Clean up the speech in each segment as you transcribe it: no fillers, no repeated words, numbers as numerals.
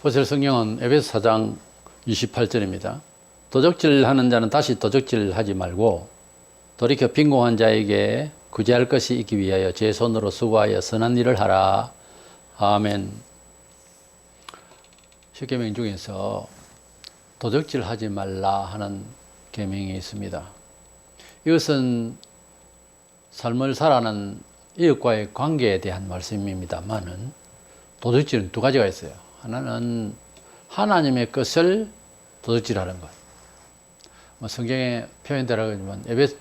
보실 성경은 에베소 4장 28절입니다. 도적질하는 자는 다시 도적질하지 말고 돌이켜 빈궁한 자에게 구제할 것이 있기 위하여 제 손으로 수고하여 선한 일을 하라. 아멘. 십계명 중에서 도적질하지 말라 하는 계명이 있습니다. 이것은 삶을 살아가는 이웃과의 관계에 대한 말씀입니다만은 도둑질은 두 가지가 있어요. 하나는 하나님의 것을 도둑질하는 것. 성경에 표현되라고 하지만 에베소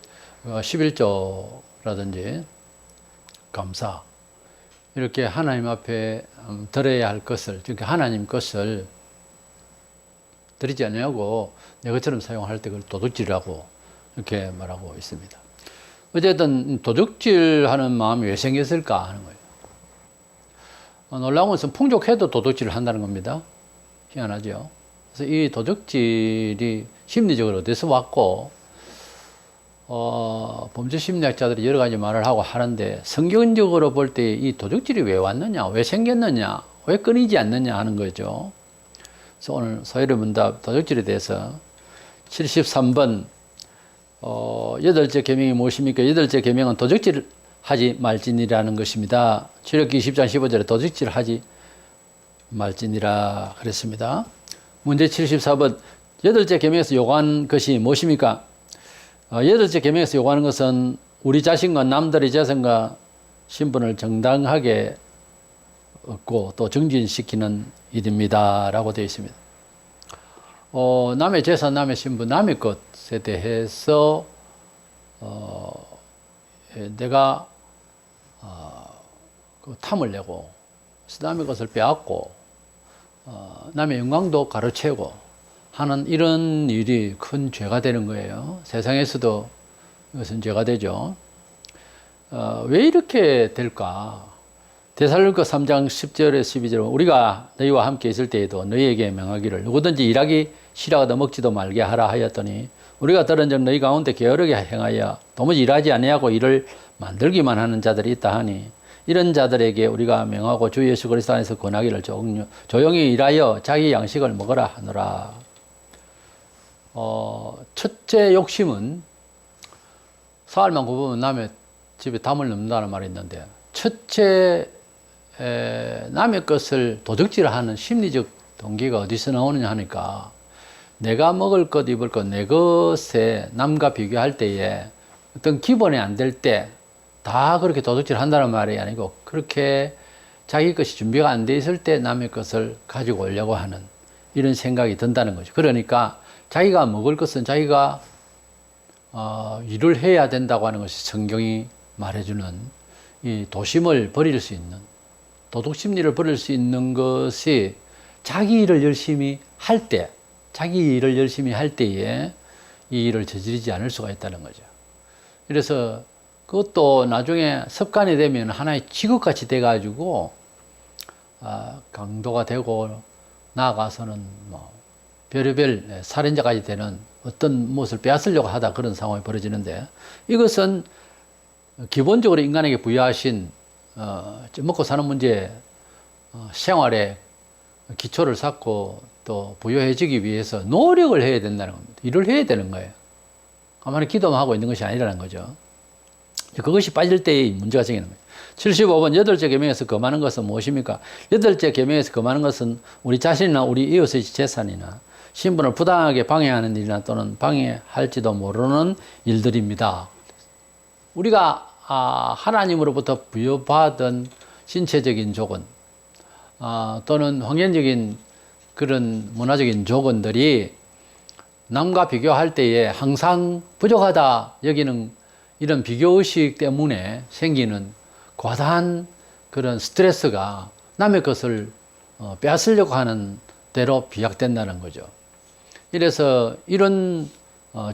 11조라든지 감사 이렇게 하나님 앞에 드려야 할 것을, 즉 하나님 것을 드리지 않냐고 내 것처럼 사용할 때 그걸 도둑질이라고 이렇게 말하고 있습니다. 어쨌든 도둑질하는 마음이 왜 생겼을까 하는 거예요. 놀라운 것은 풍족해도 도둑질을 한다는 겁니다. 희한하죠. 그래서 이 도둑질이 심리적으로 어디서 왔고, 범죄 심리학자들이 여러 가지 말을 하고 하는데 성경적으로 볼 때 이 도둑질이 왜 왔느냐, 왜 생겼느냐, 왜 끊이지 않느냐 하는 거죠. 그래서 오늘 서열의 문답 도둑질에 대해서 73번 여덟째 계명이 무엇입니까? 여덟째 계명은 도둑질 하지 말지니라는 것입니다. 출애굽기 10장 15절에 도둑질 하지 말지니라 그랬습니다. 문제 74번 여덟째 계명에서 요구한 것이 무엇입니까? 여덟째 계명에서 요구하는 것은 우리 자신과 남들의 재산과 신분을 정당하게 얻고 또 정진시키는 일입니다 라고 되어 있습니다. 남의 재산, 남의 신분, 남의 것에 대해서 내가 그 탐을 내고 남의 것을 빼앗고 남의 영광도 가로채고 하는 이런 일이 큰 죄가 되는 거예요. 세상에서도 이것은 죄가 되죠. 왜 이렇게 될까? 데살로니가 3장 10절에 12절 우리가 너희와 함께 있을 때에도 너희에게 명하기를 누구든지 일하기 싫어하거든 먹지도 말게 하라 하였더니 우리가 들은 적 너희 가운데 게으르게 행하여 도무지 일하지 아니하고 일을 만들기만 하는 자들이 있다 하니 이런 자들에게 우리가 명하고 주 예수 그리스도 안에서 권하기를 조용히 일하여 자기 양식을 먹으라 하노라. 첫째 욕심은 사흘만 굽으면 남의 집에 담을 넣는다는 말이 있는데 첫째 남의 것을 도둑질하는 심리적 동기가 어디서 나오느냐 하니까 내가 먹을 것, 입을 것, 내 것에 남과 비교할 때에 어떤 기본이 안 될 때 다 그렇게 도둑질 한다는 말이 아니고 그렇게 자기 것이 준비가 안 돼 있을 때 남의 것을 가지고 오려고 하는 이런 생각이 든다는 거죠. 그러니까 자기가 먹을 것은 자기가 일을 해야 된다고 하는 것이 성경이 말해주는 이 도심을 버릴 수 있는 도둑심리를 버릴 수 있는 것이 자기 일을 열심히 할 때, 자기 일을 열심히 할 때에 이 일을 저지르지 않을 수가 있다는 거죠. 그래서 그것도 나중에 습관이 되면 하나의 직업같이 돼가지고 강도가 되고 나아가서는 뭐 별의별 살인자까지 되는 어떤 무엇을 빼앗으려고 하다 그런 상황이 벌어지는데 이것은 기본적으로 인간에게 부여하신 먹고 사는 문제 생활에 기초를 쌓고 또 부여해지기 위해서 노력을 해야 된다는 겁니다. 일을 해야 되는 거예요. 가만히 기도만 하고 있는 것이 아니라는 거죠. 그것이 빠질 때의 문제가 생기는 거예요. 75번 여덟째 계명에서 금하는 것은 무엇입니까? 여덟째 계명에서 금하는 것은 우리 자신이나 우리 이웃의 재산이나 신분을 부당하게 방해하는 일이나 또는 방해할지도 모르는 일들입니다. 우리가 하나님으로부터 부여받은 신체적인 조건 또는 환경적인 그런 문화적인 조건들이 남과 비교할 때에 항상 부족하다 여기는 이런 비교의식 때문에 생기는 과다한 그런 스트레스가 남의 것을 빼앗으려고 하는 대로 비약된다는 거죠. 이래서 이런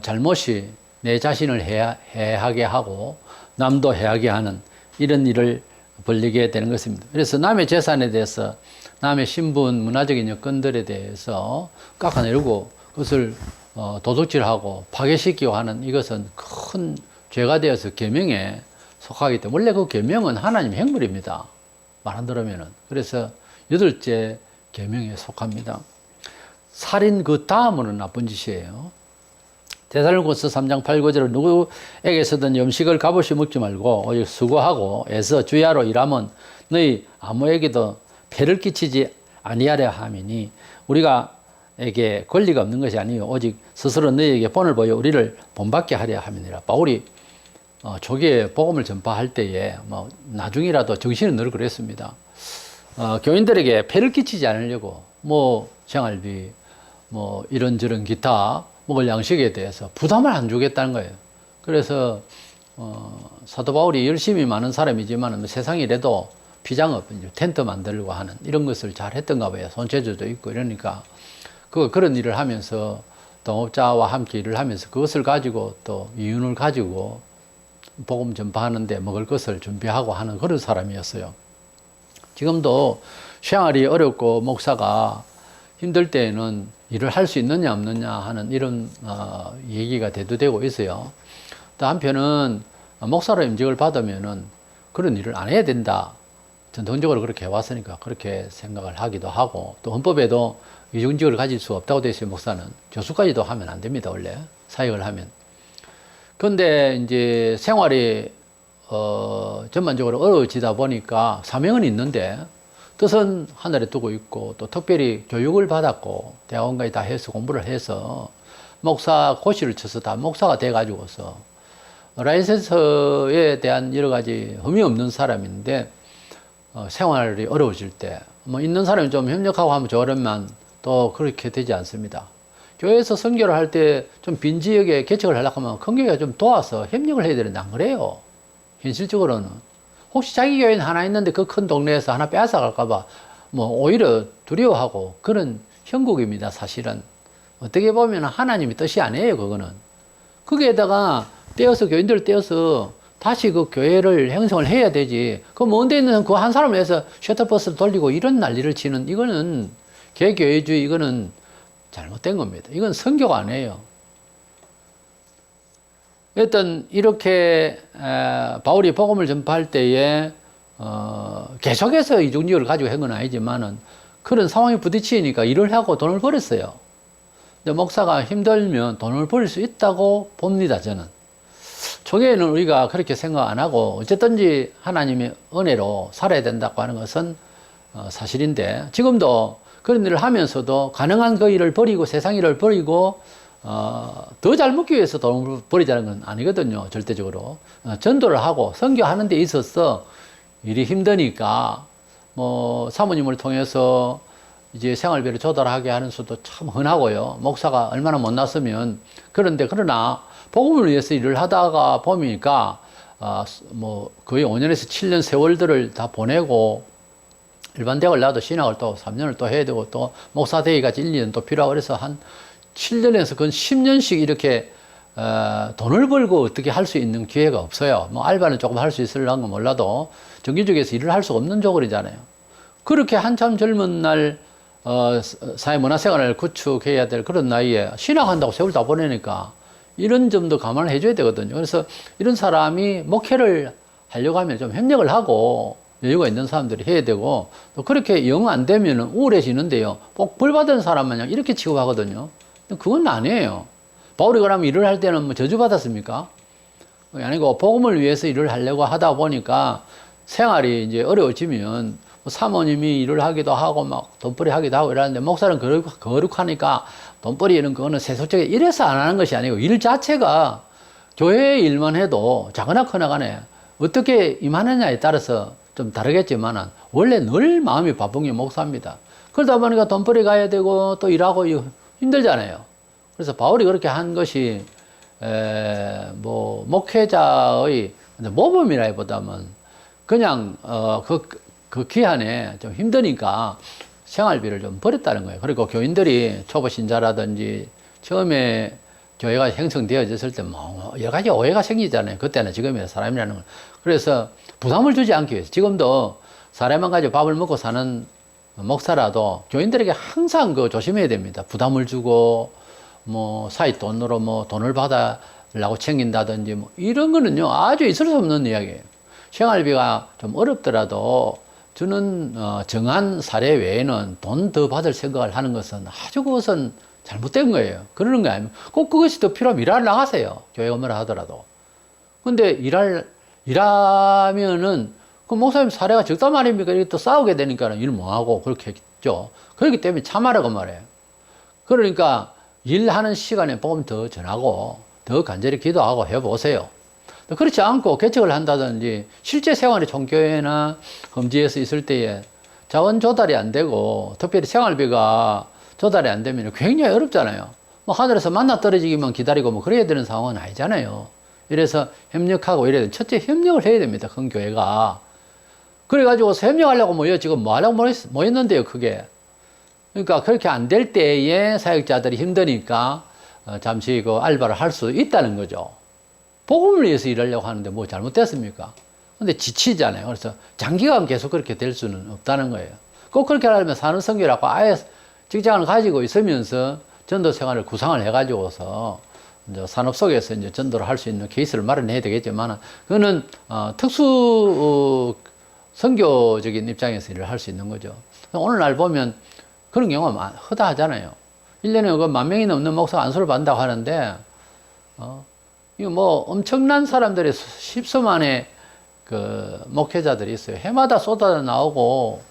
잘못이 내 자신을 해하게 하고 남도 해하게 하는 이런 일을 벌리게 되는 것입니다. 그래서 남의 재산에 대해서 남의 신분, 문화적인 여건들에 대해서 깎아내리고 그것을 도둑질하고 파괴시키고 하는 이것은 큰 죄가 되어서 계명에 속하기 때문에 원래 그 계명은 하나님의 행물입니다. 말 안 들으면은. 그래서 여덟째 계명에 속합니다. 살인 그 다음으로는 나쁜 짓이에요. 데살로니가서 3장 8, 9절은 누구에게서든 음식을 값없이 먹지 말고 오직 수고하고 애써 주야로 일하면 너희 아무에게도 폐를 끼치지 아니하려 함이니 우리가 에게 권리가 없는 것이 아니요 오직 스스로 너희에게 본을 보여 우리를 본받게 하려 함이니라. 바울이 초기에 복음을 전파할 때에 나중이라도 정신을 늘 그랬습니다. 교인들에게 폐를 끼치지 않으려고 생활비 이런저런 기타 먹을 양식에 대해서 부담을 안 주겠다는 거예요. 그래서 사도 바울이 열심히 많은 사람이지만 세상이라도 피장업, 텐트 만들고 하는 이런 것을 잘 했던가 봐요. 손재주도 있고 이러니까 그런 일을 하면서 동업자와 함께 일을 하면서 그것을 가지고 또 이윤을 가지고 복음 전파하는데 먹을 것을 준비하고 하는 그런 사람이었어요. 지금도 생활이 어렵고 목사가 힘들 때에는 일을 할 수 있느냐 없느냐 하는 이런 얘기가 대두되고 있어요. 또 한편은 목사로 임직을 받으면은 그런 일을 안 해야 된다. 전통적으로 그렇게 해왔으니까 그렇게 생각을 하기도 하고, 또 헌법에도 이중직을 가질 수 없다고 되어 있어요. 목사는 교수까지도 하면 안 됩니다. 원래 사역을 하면. 그런데 이제 생활이 전반적으로 어려워지다 보니까 사명은 있는데 뜻은 하늘에 두고 있고, 또 특별히 교육을 받았고 대학원까지 다 해서 공부를 해서 목사 고시를 쳐서 다 목사가 돼가지고서 라이센스에 대한 여러 가지 흠이 없는 사람인데 생활이 어려워질 때 있는 사람이 좀 협력하고 하면 좋으련만 또 그렇게 되지 않습니다. 교회에서 선교를 할 때 좀 빈 지역에 개척을 하려고 하면 큰 교회가 좀 도와서 협력을 해야 되는데 안 그래요. 현실적으로는. 혹시 자기 교회는 하나 있는데 그 큰 동네에서 하나 빼앗아 갈까봐 오히려 두려워하고 그런 형국입니다. 사실은. 어떻게 보면 하나님의 뜻이 아니에요. 그거는. 거기에다가 교인들을 떼어서 다시 그 교회를 형성을 해야 되지. 그 먼 데 있는 그 한 사람을 위해서 셔틀버스를 돌리고 이런 난리를 치는, 이거는 개교회주의, 이거는 잘못된 겁니다. 이건 선교가 아니에요. 어떤 이렇게 바울이 복음을 전파할 때에 계속해서 이중직을 가지고 한 건 아니지만은 그런 상황에 부딪히니까 일을 하고 돈을 벌었어요. 근데 목사가 힘들면 돈을 벌 수 있다고 봅니다. 저는 초기에는 우리가 그렇게 생각 안 하고 어쨌든지 하나님의 은혜로 살아야 된다고 하는 것은 사실인데, 지금도 그런 일을 하면서도 가능한 그 일을 버리고 세상 일을 버리고 더 잘 먹기 위해서 돈을 버리자는 건 아니거든요. 절대적으로. 전도를 하고 선교하는 데 있어서 일이 힘드니까 사모님을 통해서 이제 생활비를 조달하게 하는 수도 참 흔하고요. 목사가 얼마나 못났으면. 그러나 복음을 위해서 일을 하다가 보니까 거의 5년에서 7년 세월들을 다 보내고 일반 대학을 나도 신학을 또 3년을 또 해야 되고 또 목사 되기까지 1, 2년 또 필요하고 그래서 한 7년에서 건 10년씩 이렇게 돈을 벌고 어떻게 할 수 있는 기회가 없어요. 알바는 조금 할 수 있을랑가 몰라도 정규직에서 일을 할 수 없는 조건이잖아요. 그렇게 한참 젊은 날 사회 문화생활을 구축해야 될 그런 나이에 신학한다고 세월 다 보내니까 이런 점도 감안을 해줘야 되거든요. 그래서 이런 사람이 목회를 하려고 하면 좀 협력을 하고 여유가 있는 사람들이 해야 되고, 또 그렇게 영 안 되면 우울해지는데요. 꼭 벌받은 사람 마냥 이렇게 취급하거든요. 그건 아니에요. 바울이 그러면 일을 할 때는 저주받았습니까? 아니고 복음을 위해서 일을 하려고 하다 보니까 생활이 이제 어려워지면 사모님이 일을 하기도 하고 돈벌이 하기도 하고 이러는데, 목사는 거룩하니까 돈벌이 이런 거는 세속적인 이래서 안 하는 것이 아니고 일 자체가 교회 일만 해도 작으나 크나 간에 어떻게 임하느냐에 따라서 좀 다르겠지만 원래 늘 마음이 바쁜 게 목사입니다. 그러다 보니까 돈벌이 가야 되고 또 일하고 힘들잖아요. 그래서 바울이 그렇게 한 것이 목회자의 모범이라기보다는 그냥 그 기한에 좀 힘드니까 생활비를 좀 버렸다는 거예요. 그리고 교인들이 초보 신자라든지 처음에 교회가 형성되어졌을 때 여러 가지 오해가 생기잖아요. 그때나 지금이나 사람이라는 건. 그래서 부담을 주지 않기 위해서 지금도 사람만 가지고 밥을 먹고 사는 목사라도 교인들에게 항상 조심해야 됩니다. 부담을 주고 사이 돈으로 돈을 받아라고 챙긴다든지 이런 거는요 아주 있을 수 없는 이야기예요. 생활비가 좀 어렵더라도 저는 정한 사례 외에는 돈 더 받을 생각을 하는 것은 아주 그것은 잘못된 거예요. 그러는 거 아니면 꼭 그것이 더 필요하면 일하러 나가세요. 교회 업무를 하더라도. 근데 일하면은 그 목사님 사례가 적단 말입니까? 이렇게 또 싸우게 되니까는 일 못하고 그렇게 했죠. 그렇기 때문에 참아라고 말해요. 그러니까 일하는 시간에 복음 더 전하고 더 간절히 기도하고 해보세요. 그렇지 않고 개척을 한다든지 실제 생활이 총교회나 험지에서 있을 때에 자원 조달이 안 되고 특별히 생활비가 조달이 안 되면 굉장히 어렵잖아요. 뭐 하늘에서 만나 떨어지기만 기다리고 뭐 그래야 되는 상황은 아니잖아요. 이래서 협력하고 이래야 돼. 첫째 협력을 해야 됩니다. 큰 교회가. 그래가지고 협력하려고 지금 뭐 하려고 모였는데요, 그게. 그러니까 그렇게 안 될 때에 사역자들이 힘드니까 잠시 그 알바를 할 수 있다는 거죠. 복음을 위해서 일하려고 하는데 뭐 잘못됐습니까? 근데 지치잖아요. 그래서 장기간 계속 그렇게 될 수는 없다는 거예요. 꼭 그렇게 하려면 산업선교라고 아예 직장을 가지고 있으면서 전도 생활을 구상을 해가지고서 이제 산업 속에서 이제 전도를 할 수 있는 케이스를 마련해야 되겠지만, 그거는 특수 선교적인 입장에서 일을 할 수 있는 거죠. 오늘날 보면 그런 경우가 허다하잖아요. 1년에 그 10,000명이 넘는 목사가 안수를 받는다고 하는데, 이거 뭐 엄청난 사람들이 십수만의 그 목회자들이 있어요. 해마다 쏟아져 나오고,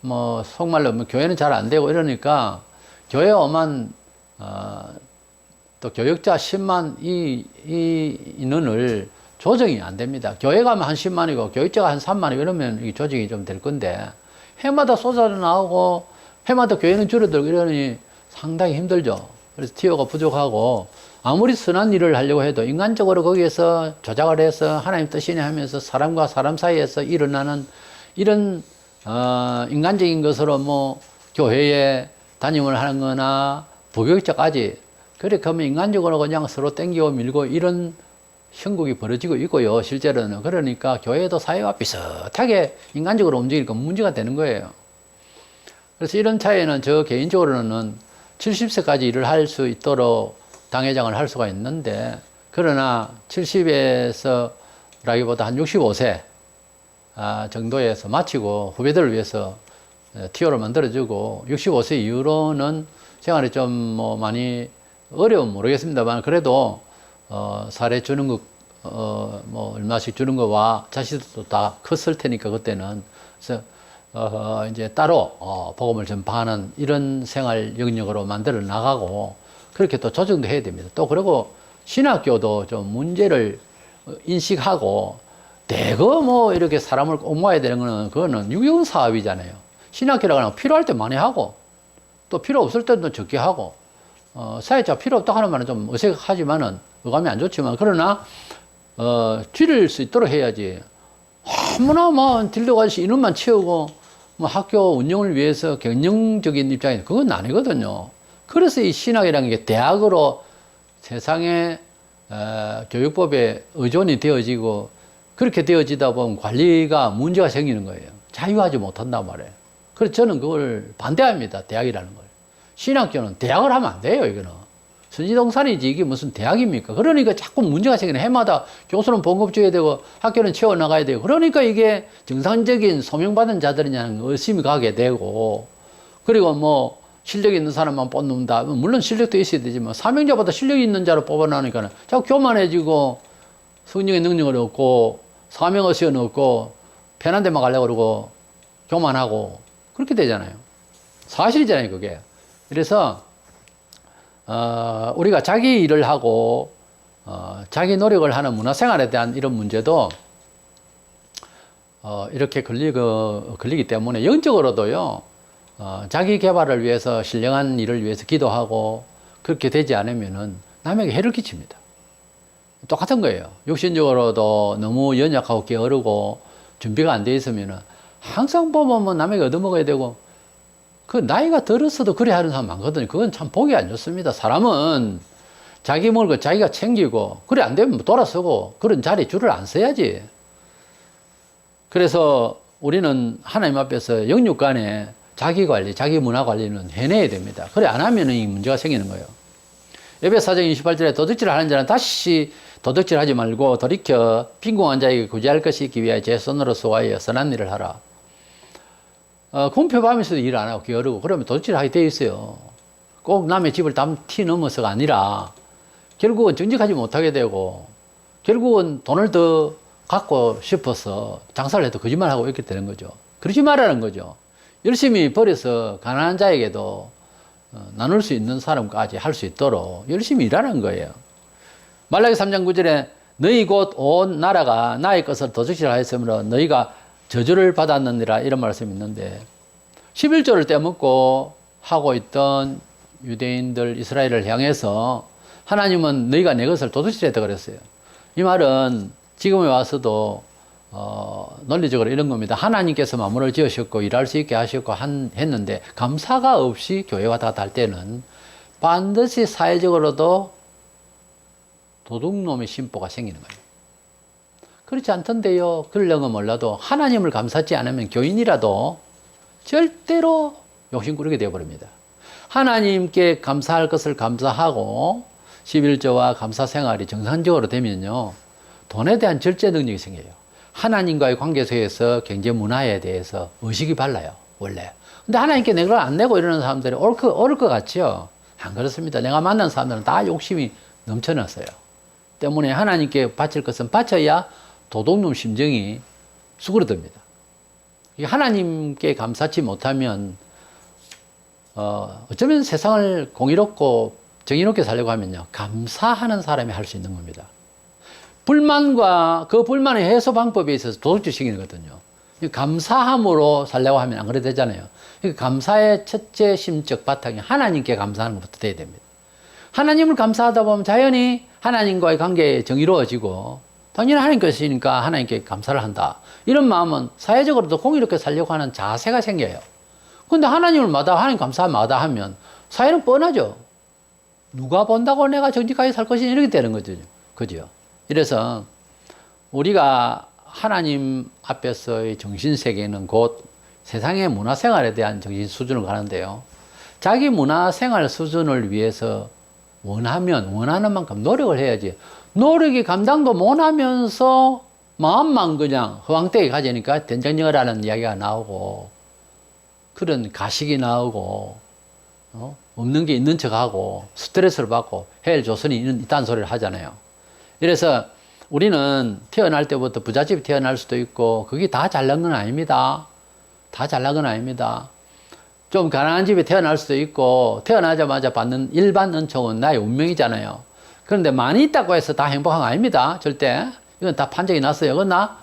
뭐 속말로 뭐 교회는 잘 안 되고 이러니까 교회 오만 또 교역자 10만 이 인원을 조정이 안 됩니다. 교회 가면 한 10만이고 교역자가 한 3만이고 이러면 이 조정이 좀 될 건데, 해마다 쏟아져 나오고 해마다 교회는 줄어들고 이러니 상당히 힘들죠. 그래서 티오가 부족하고 아무리 선한 일을 하려고 해도 인간적으로 거기에서 조작을 해서 하나님 뜻이네 하면서 사람과 사람 사이에서 일어나는 이런 인간적인 것으로 뭐 교회에 담임을 하는 거나 부교육자까지 그렇게 하면 인간적으로 그냥 서로 땡기고 밀고 이런 형국이 벌어지고 있고요. 실제로는. 그러니까 교회도 사회와 비슷하게 인간적으로 움직이니까 문제가 되는 거예요. 그래서 이런 차이는 저 개인적으로는 70세까지 일을 할 수 있도록 당회장을 할 수가 있는데, 그러나 70에서 라기보다 한 65세 정도에서 마치고 후배들을 위해서 티오를 만들어주고 65세 이후로는 생활이 좀 뭐 많이 어려우면 모르겠습니다만, 그래도 사례 주는 거 뭐 얼마씩 주는 거와 자식들도 다 컸을 테니까 그때는. 그래서 이제 따로 복음을 전파하는 이런 생활 영역으로 만들어 나가고 그렇게 또 조정도 해야 됩니다. 또 그리고 신학교도 좀 문제를 인식하고 대거 뭐 이렇게 사람을 꼭 모아야 되는 거는 그거는 유기견 사업이잖아요. 신학교라고 하면 필요할 때 많이 하고 또 필요 없을 때도 적게 하고 사회자 필요 없다고 하는 말은 좀 어색하지만은 어감이 안 좋지만, 그러나 줄일 수 있도록 해야지. 아무나 뭐 딜러가듯이 인원만 채우고 뭐 학교 운영을 위해서 경영적인 입장에서 그건 아니거든요. 그래서 이 신학이라는 게 대학으로 세상의 교육법에 의존이 되어지고 그렇게 되어지다 보면 관리가 문제가 생기는 거예요. 자유하지 못한단 말이에요. 그래서 저는 그걸 반대합니다. 대학이라는 걸. 신학교는 대학을 하면 안 돼요. 이거는 선지동산이지 이게 무슨 대학입니까? 그러니까 자꾸 문제가 생기는, 해마다 교수는 봉급 줘야 되고 학교는 채워나가야 되고, 그러니까 이게 정상적인 소명받은 자들이냐는 의심이 가게 되고, 그리고 뭐 실력 있는 사람만 뽑는다. 물론 실력도 있어야 되지만 사명자보다 실력이 있는 자로 뽑아나니까 자꾸 교만해지고 성령의 능력을 얻고 사명의식은 없고 편한 데만 가려고 그러고 교만하고 그렇게 되잖아요. 사실이잖아요, 그게. 그래서 우리가 자기 일을 하고 자기 노력을 하는 문화생활에 대한 이런 문제도 이렇게 걸리기 때문에 영적으로도요, 자기 개발을 위해서 신령한 일을 위해서 기도하고 그렇게 되지 않으면은 남에게 해를 끼칩니다. 똑같은 거예요. 육신적으로도 너무 연약하고 게으르고 준비가 안 돼 있으면은 항상 보면 뭐 남에게 얻어먹어야 되고, 그 나이가 들었어도 그래 하는 사람 많거든요. 그건 참 보기 안 좋습니다. 사람은 자기 먹을 거 자기가 챙기고, 그래 안 되면 돌아서고 그런 자리에 줄을 안 서야지. 그래서 우리는 하나님 앞에서 영육 간에 자기 관리, 자기 문화 관리는 해내야 됩니다. 그래 안 하면 이 문제가 생기는 거예요. 에베소 4장 28절에 도둑질을 하는 자는 다시 도둑질하지 말고 돌이켜 빈궁한 자에게 구제할 것이 있기 위하여 제 손으로 수고하여 선한 일을 하라. 공표하면서도 일 안 하고 게으르고 그러면 도둑질 하게 돼 있어요. 꼭 남의 집을 티 넘어서가 아니라 결국은 정직하지 못하게 되고 결국은 돈을 더 갖고 싶어서 장사를 해도 거짓말하고 이렇게 되는 거죠. 그러지 말라는 거죠. 열심히 벌여서 가난한 자에게도 나눌 수 있는 사람까지 할 수 있도록 열심히 일하는 거예요. 말라기 3장 9절에 너희 곧 온 나라가 나의 것을 도둑질하였으므로 너희가 저주를 받았느니라 이런 말씀이 있는데 11조를 떼먹고 하고 있던 유대인들 이스라엘을 향해서 하나님은 너희가 내 것을 도둑질했다 그랬어요. 이 말은 지금에 와서도 논리적으로 이런 겁니다. 하나님께서 만물을 지으셨고 일할 수 있게 하셨고 했는데 감사가 없이 교회 왔다 갔다 할 때는 반드시 사회적으로도 도둑놈의 심보가 생기는 거예요. 그렇지 않던데요. 그러려면 몰라도 하나님을 감사하지 않으면 교인이라도 절대로 욕심꾸르게 되어버립니다. 하나님께 감사할 것을 감사하고 11조와 감사 생활이 정상적으로 되면요. 돈에 대한 절제 능력이 생겨요. 하나님과의 관계 속에서 경제 문화에 대해서 의식이 발라요. 원래. 근데 하나님께 내가 안 내고 이러는 사람들이 옳을 것 같죠? 안 그렇습니다. 내가 만난 사람들은 다 욕심이 넘쳐났어요. 때문에 하나님께 바칠 것은 바쳐야 도둑놈 심정이 수그러듭니다. 하나님께 감사치 못하면 어쩌면 세상을 공의롭고 정의롭게 살려고 하면요. 감사하는 사람이 할 수 있는 겁니다. 불만과 그 불만의 해소 방법에 있어서 도둑질 시키는 거거든요. 감사함으로 살려고 하면 안 그래 되잖아요. 감사의 첫째 심적 바탕이 하나님께 감사하는 것부터 돼야 됩니다. 하나님을 감사하다 보면 자연히 하나님과의 관계에 정의로워지고 당연히 하나님께서니까 하나님께 감사를 한다. 이런 마음은 사회적으로도 공의롭게 살려고 하는 자세가 생겨요. 근데 하나님 감사마다 하면 사회는 뻔하죠. 누가 본다고 내가 정직하게 살 것이냐 이렇게 되는 거죠. 그죠? 이래서 우리가 하나님 앞에서의 정신세계는 곧 세상의 문화생활에 대한 정신 수준을 가는데요. 자기 문화생활 수준을 위해서 원하는 만큼 노력을 해야지. 노력이 감당도 못하면서 마음만 그냥 허황되게 가지니까 된장녀라는 이야기가 나오고 그런 가식이 나오고 없는 게 있는 척하고 스트레스를 받고 해일 조선이 있다는 소리를 하잖아요. 이래서 우리는 태어날 때부터 부잣집에 태어날 수도 있고 그게 다 잘난 건 아닙니다. 다 잘난 건 아닙니다. 좀 가난한 집에 태어날 수도 있고 태어나자마자 받는 일반 은총은 나의 운명이잖아요. 그런데 많이 있다고 해서 다 행복한 거 아닙니다. 절대. 이건 다 판정이 났어요. 그러나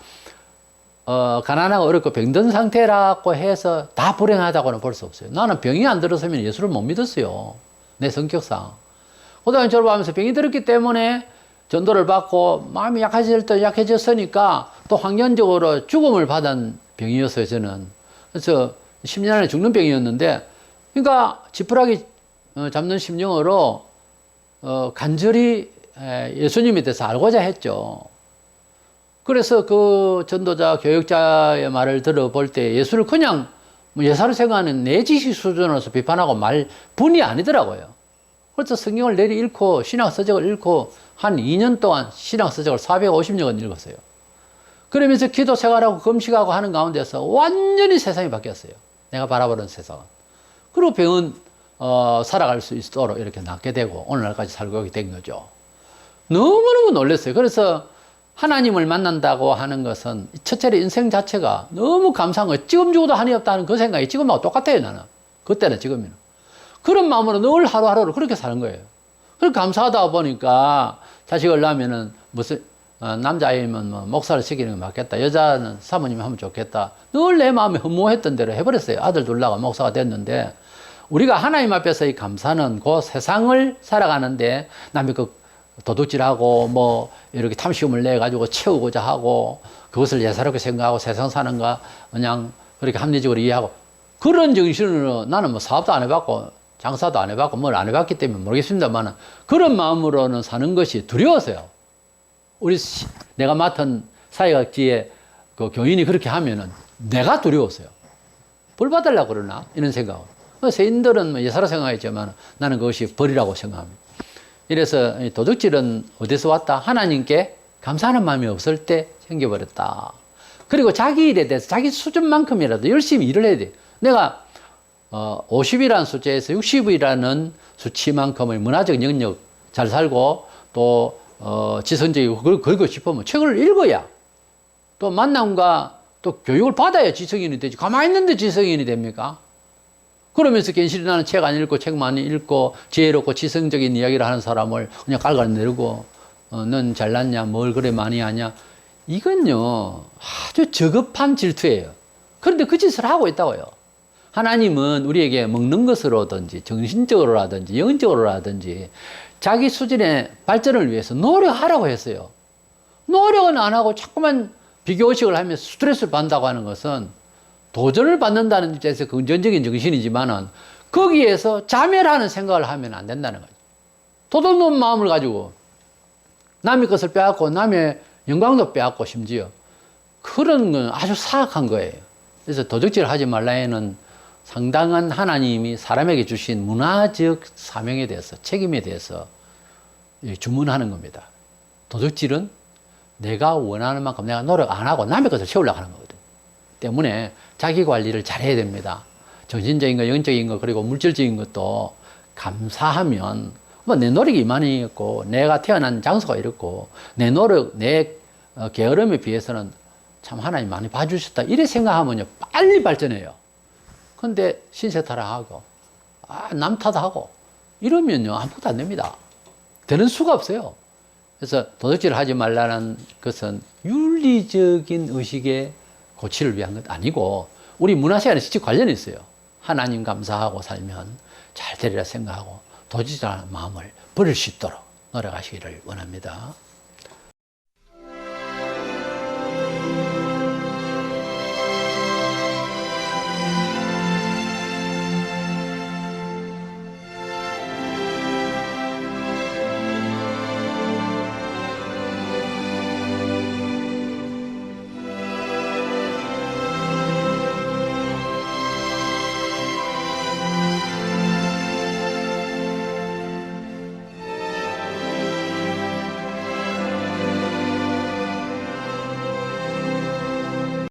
가난하고 어렵고 병든 상태라고 해서 다 불행하다고는 볼 수 없어요. 나는 병이 안 들었으면 예수를 못 믿었어요. 내 성격상. 고등학교 졸업하면서 병이 들었기 때문에 전도를 받고 마음이 약해졌으니까 또 환경적으로 죽음을 받은 병이었어요. 저는. 그래서 10년 안에 죽는 병이었는데 그러니까 지푸라기 잡는 심령으로 간절히 예수님에 대해서 알고자 했죠. 그래서 그 전도자, 교육자의 말을 들어볼 때 예수를 그냥 예사로 생각하는 내 지식 수준으로서 비판하고 말 분이 아니더라고요. 그래서 성경을 내리 읽고 신학서적을 읽고 한 2년 동안 신학서적을 450권 읽었어요. 그러면서 기도 생활하고 금식하고 하는 가운데서 완전히 세상이 바뀌었어요. 내가 바라보는 세상은. 그리고 병은 살아갈 수 있도록 이렇게 낫게 되고 오늘날까지 살고 된 거죠. 너무너무 놀랐어요. 그래서 하나님을 만난다고 하는 것은 첫째로 인생 자체가 너무 감사한 거예요. 지금 죽어도 한이 없다는 그 생각이 지금하고 똑같아요. 나는. 그때는 지금이는. 그런 마음으로 늘 하루하루를 그렇게 사는 거예요. 그렇게 감사하다 보니까 자식을 낳으면은 무슨 남자아이면 뭐 목사를 시키는 게 맞겠다. 여자는 사모님이 하면 좋겠다. 늘 내 마음에 허무했던 대로 해버렸어요. 아들 둘 낳아 목사가 됐는데 우리가 하나님 앞에서의 감사는 그 세상을 살아가는데 남의 그 도둑질하고 뭐 이렇게 탐심을 내 가지고 채우고자 하고 그것을 예사롭게 생각하고 세상 사는 거 그냥 그렇게 합리적으로 이해하고 그런 정신으로 나는 뭐 사업도 안 해봤고 장사도 안 해봤고 뭘 안 해봤기 때문에 모르겠습니다만 그런 마음으로는 사는 것이 두려워서요. 내가 맡은 사회학지에 그 교인이 그렇게 하면은 내가 두려웠어요. 벌 받으려고 그러나? 이런 생각. 세인들은 뭐 예사로 생각했지만 나는 그것이 벌이라고 생각합니다. 이래서 도둑질은 어디서 왔다? 하나님께 감사하는 마음이 없을 때 생겨버렸다. 그리고 자기 일에 대해서 자기 수준만큼이라도 열심히 일을 해야 돼. 내가 50이라는 숫자에서 60이라는 수치만큼의 문화적 영역 잘 살고 또 지성적이고 그걸 걸고 싶으면 책을 읽어야 또 만남과 또 교육을 받아야 지성인이 되지. 가만히 있는데 지성인이 됩니까? 그러면서 괜시리 나는 책 안 읽고 책 많이 읽고 지혜롭고 지성적인 이야기를 하는 사람을 그냥 깔아내리고 넌 잘났냐 뭘 그래 많이 하냐 이건요 아주 저급한 질투예요. 그런데 그 짓을 하고 있다고요. 하나님은 우리에게 먹는 것으로든지 정신적으로라든지 영적으로라든지 자기 수준의 발전을 위해서 노력하라고 했어요. 노력은 안 하고 자꾸만 비교의식을 하면서 스트레스를 받는다고 하는 것은 도전을 받는다는 입장에서 긍정적인 정신이지만은 거기에서 자멸하는 생각을 하면 안 된다는 거죠. 도둑놈 마음을 가지고 남의 것을 빼앗고 남의 영광도 빼앗고 심지어 그런 건 아주 사악한 거예요. 그래서 도적질을 하지 말라에는 상당한 하나님이 사람에게 주신 문화적 사명에 대해서 책임에 대해서 주문하는 겁니다. 도적질은 내가 원하는 만큼 내가 노력 안 하고 남의 것을 채우려고 하는 거거든요. 때문에 자기 관리를 잘해야 됩니다. 정신적인 것, 영적인 것, 그리고 물질적인 것도 감사하면 뭐 내 노력이 이만했고 내가 태어난 장소가 이렇고 내 노력, 내 게으름에 비해서는 참 하나님 많이 봐주셨다 이래 생각하면요 빨리 발전해요. 근데 신세 타락하고 남 탓하고 이러면요 아무것도 안 됩니다. 되는 수가 없어요. 그래서 도둑질을 하지 말라는 것은 윤리적인 의식의 고치를 위한 것 아니고 우리 문화생활에 직접 관련이 있어요. 하나님 감사하고 살면 잘 되리라 생각하고 도둑질하는 마음을 버릴 수 있도록 노력하시기를 원합니다.